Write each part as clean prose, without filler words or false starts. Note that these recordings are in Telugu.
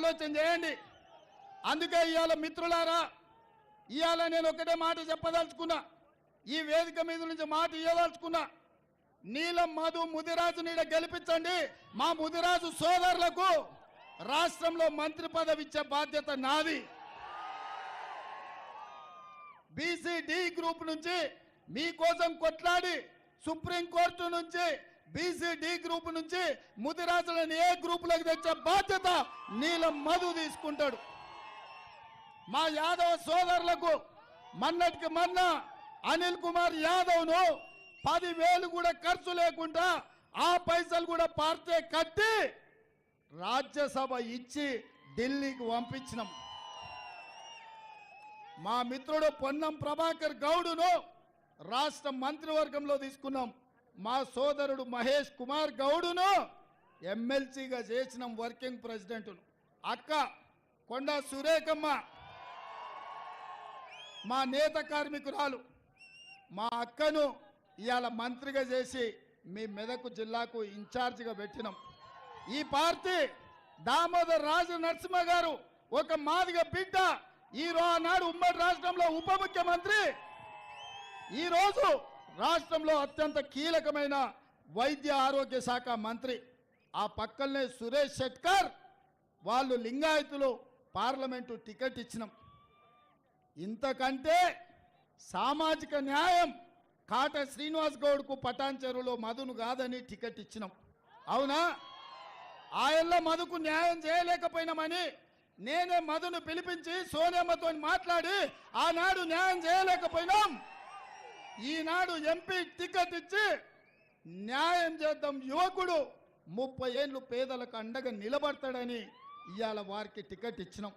ఆలోచన చేయండి. అందుకే ఇవాళ మిత్రులారా, ఇవాళ నేను ఒకటే మాట చెప్పదలుచుకున్నా, ఈ వేదిక మీద నుంచి మాట ఇవ్వదలుచుకున్నా. నీలం మధు ముదిరాజు నీడ గెలిపించండి. మా ముదిరాజు సోదరులకు రాష్ట్రంలో మంత్రి పదవి ఇచ్చే బాధ్యత నాది. బీసీ-డి గ్రూప్ నుంచి మీకోసం కొట్లాడి సుప్రీంకోర్టు నుంచి బీసీ-డి గ్రూప్ నుంచి ముదిరాజులను ఏ గ్రూపులకు తెచ్చే బాధ్యత నీలం మధు తీసుకుంటాడు. మా యాదవ సోదరులకు మొన్నటికి మొన్న అనిల్ కుమార్ యాదవ్ను 10,000 కూడా ఖర్చు లేకుండా ఆ పైసలు కూడా పార్టీ కట్టి రాజ్యసభ ఇచ్చి ఢిల్లీకి పంపించినాం. మా మిత్రుడు పొన్నం ప్రభాకర్ గౌడును రాష్ట్ర మంత్రివర్గంలో తీసుకున్నాం. మా సోదరుడు మహేష్ కుమార్ గౌడును ఎమ్మెల్సీగా చేసినాం, వర్కింగ్ ప్రెసిడెంట్ను. అక్క కొండ సురేఖమ్మ మా నేత కార్మికురాలు, మా అక్కను ఇవాళ మంత్రిగా చేసి మీ మెదక్ జిల్లాకు ఇన్ఛార్జిగా పెట్టినాం. ఈ పార్టీ దామోదర్ రాజు నరసింహ గారు ఒక మాదిగ బిడ్డ, ఆనాడు ఉమ్మడి రాష్ట్రంలో ఉప ముఖ్యమంత్రి, ఈరోజు రాష్ట్రంలో అత్యంత కీలకమైన వైద్య ఆరోగ్య శాఖ మంత్రి. ఆ పక్కనే సురేష్ షెట్కర్, వాళ్ళు లింగాయతులు, పార్లమెంటు టికెట్ ఇచ్చినాం. ఇంతకంటే సామాజిక న్యాయం కాట శ్రీనివాస్ గౌడ్కు పటాన్ చెరువులో మధును కాదని టికెట్ ఇచ్చినాం. అవునా? ఆయనలో మధుకు న్యాయం చేయలేకపోయినామని నేనే మధును పిలిపించి సోనియమ్మతో మాట్లాడి ఆనాడు న్యాయం చేయలేకపోయినాం. ఈనాడు ఎంపీ టికెట్ ఇచ్చి న్యాయం చేద్దాం, యువకుడు 30 ఏళ్ళు పేదలకు అండగా నిలబడతాడని ఇవాళ వారికి టికెట్ ఇచ్చినాం.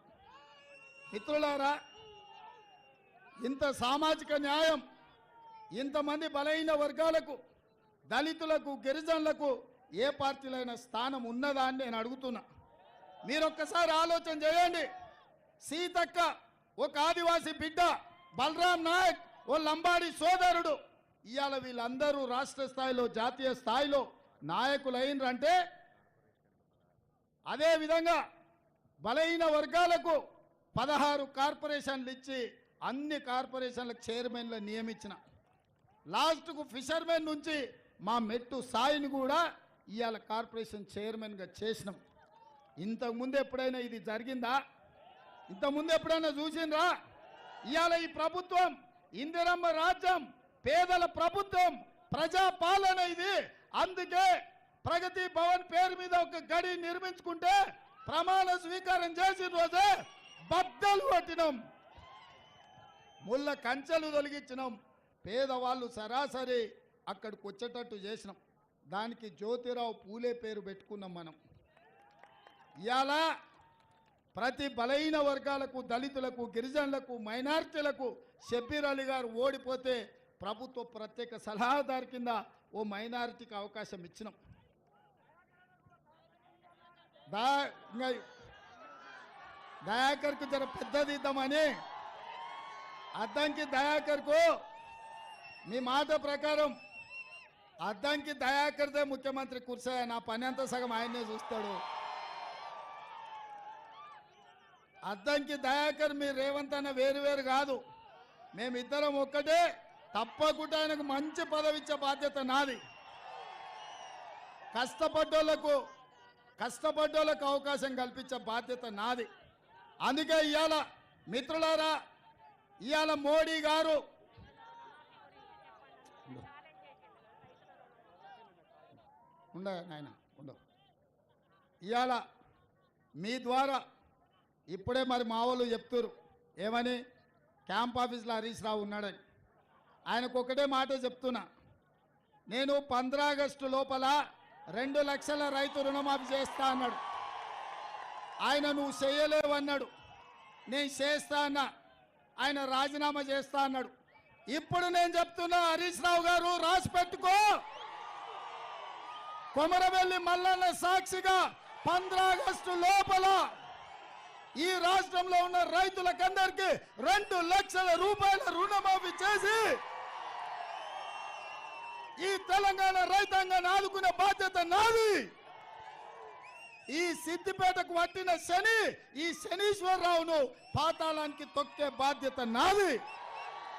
మిత్రులారా, ఇంత సామాజిక న్యాయం, ఇంతమంది బలహీన వర్గాలకు, దళితులకు, గిరిజనులకు ఏ పార్టీలైన స్థానం ఉన్నదా అని నేను అడుగుతున్నా. మీరొక్కసారి ఆలోచన చేయండి. సీతక్క ఒక ఆదివాసీ బిడ్డ, బలరాం నాయక్ ఓ లంబాడి సోదరుడు, ఇవాళ వీళ్ళందరూ రాష్ట్ర స్థాయిలో, జాతీయ స్థాయిలో నాయకులైనరంటే, అదేవిధంగా బలహీన వర్గాలకు 16 కార్పొరేషన్లు ఇచ్చి అన్ని కార్పొరేషన్లకు చైర్మన్లు నియమించిన, లాస్ట్కు ఫిషర్మెన్ నుంచి మా మెట్టు సాయిని కూడా ఇవాళ కార్పొరేషన్ చైర్మన్గా చేసినాం. ఇంతకుముందు ఎప్పుడైనా ఇది జరిగిందా? ఇంతకుముందు ఎప్పుడైనా చూసిండ్రా? ఇవాళ ఈ ప్రభుత్వం ఇందిరమ్మ రాజ్యం, పేదల ప్రభుత్వం, ప్రజాపాలన ఇది. అందుకే ప్రగతి భవన్ పేరు మీద ఒక గడి నిర్మించుకుంటే ప్రమాణ స్వీకారం చేసిన రోజే బద్దలు కొట్టినాం, ముళ్ళ కంచెలు తొలగించినాం, పేదవాళ్ళు సరాసరి అక్కడికి వచ్చేటట్టు చేసినాం. దానికి జ్యోతిరావు పూలే పేరు పెట్టుకున్నాం మనం. ఇవాళ ప్రతి బలహీన వర్గాలకు, దళితులకు, గిరిజనులకు, మైనారిటీలకు షబ్బీర్ అలీ గారు ఓడిపోతే ప్రభుత్వ ప్రత్యేక సలహాదారు కింద ఓ మైనారిటీకి అవకాశం ఇచ్చినాం. దయాకర్కు జర పెద్దది ఇద్దామని, అద్దంకి దయాకర్కు మీ మాట ప్రకారం అద్దంకి దయాకర్దే ముఖ్యమంత్రి కుర్చీ, నా పని అంతా సగం ఆయనే చూస్తాడు. అద్దంకి దయాకర్ మీరు రేవంత్ అన్న వేరు కాదు, మేమిద్దరం ఒక్కటే. తప్పకుండా ఆయనకు మంచి పదవి ఇచ్చే బాధ్యత నాది. కష్టపడ్డోళ్లకు అవకాశం కల్పించే బాధ్యత నాది. అందుకే ఇవాళ మిత్రులారా, ఇవాళ మోడీ గారు ఇవాళ మీ ద్వారా ఇప్పుడే మరి మా వాళ్ళు చెప్తారు ఏమని, క్యాంప్ ఆఫీస్లో హరీష్ రావు ఉన్నాడని. ఆయనకు ఒకటే మాట చెప్తున్నా, నేను 15 ఆగస్టు లోపల 2 లక్షల రైతు రుణమాఫీ చేస్తా అన్నాడు. ఆయన నువ్వు చేయలేవు అన్నాడు, నేను చేస్తా అన్నా. ఆయన రాజీనామా చేస్తా అన్నాడు. ఇప్పుడు నేను చెప్తున్నా, హరీష్ రావు గారు రాసి పెట్టుకో, కొమరవెల్లి మల్లన్న సాక్షిగా 15 ఆగస్టు లోపల ఈ రాష్ట్రంలో ఉన్న రైతులకందరికీ 2 లక్షల రూపాయల రుణమాఫీ చేసి ఈ తెలంగాణ రైతాంగాన్ని ఆదుకునే బాధ్యత నాది. ఈ సిద్దిపేటకు పట్టిన శని ఈ శనీశ్వరరావును పాతాళానికి తొక్కే బాధ్యత నాది.